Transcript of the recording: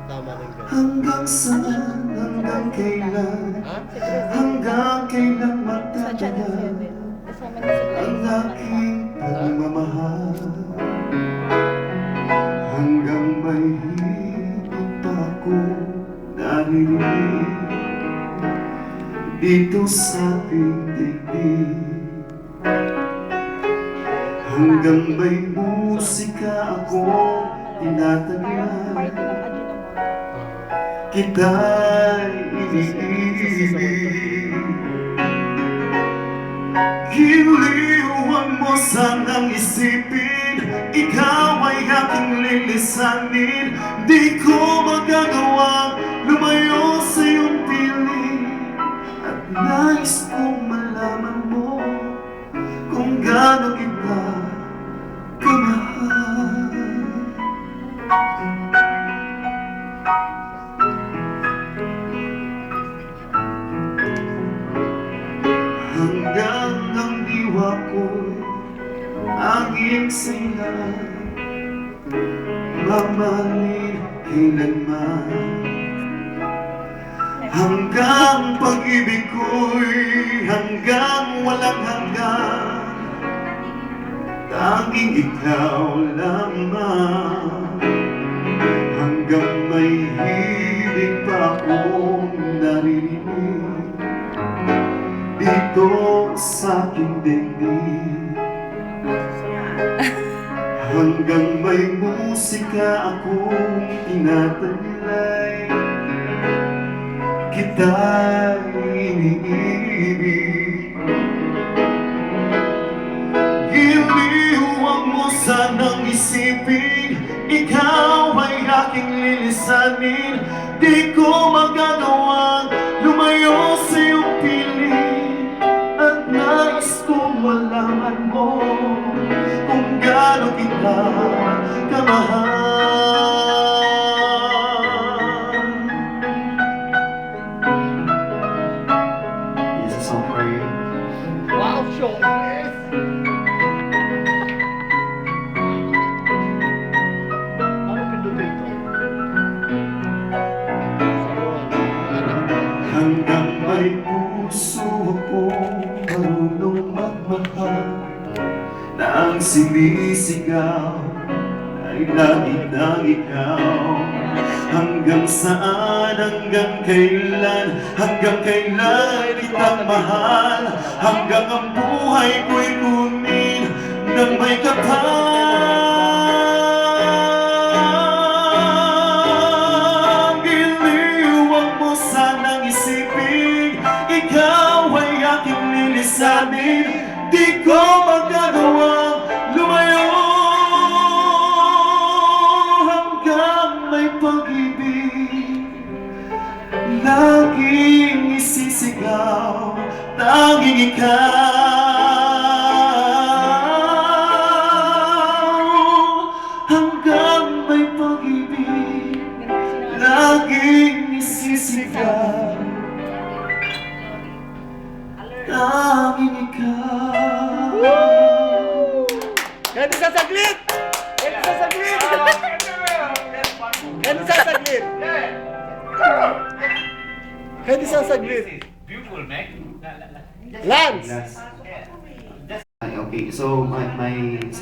Tama rin ka. Hanggang saan, hanggang kailan, hanggang kailan magtatagal ang aking pagmamahal. Hanggang may higit pa ako naririnig dito sa ating daigdig. Hanggang may musika akong tinatagyan, kita'y iniibig. Giliwan mo sanang isipin, ikaw ay aking lilisanin. Di ko magagawang lumayo sa iyong piling, at nais kong malaman mo kung gaano kita kamahal. Hanggang ang diwa ko'y aging sila, mamahalin kailanman. Hanggang pag-ibig ko'y hanggang walang hanggan, tanging ikaw lamang. Hanggang may hibig pa akong naririnig dito sa aking daigdig. Hanggang may musika akong tinataglay, kita'y iniibig. Giliwang mo sanang isipin, ikaw ay aking lilisanin. Di ko magagawang lumayo sa iyong piling, at nais kong malaman mo kung gaano kita kamahal. This is a song for you. Wow, showbiz! Ano pindutin ito? Hanggang may puso akong marunong magmahal, na ang sinisigaw ay lagi ng ikaw. Hanggang saan, hanggang kailan, hanggang kailan kitang mahal. Hanggang ang buhay ko'y kunin ng may kapal. Giliwang mo sanang isipin, ikaw ay aking lilisanin. Di ko magagawang lumayo hanggang may pag-ibig. Laging isisigaw, tanging ikaw. Hanggang may pag-ibig, laging isisigaw, tanging ikaw. Ganun sa saglit! Ganun sa saglit! Ganun sa saglit! Ganun sa saglit! Beautiful, Meg. Lance! Okay, so my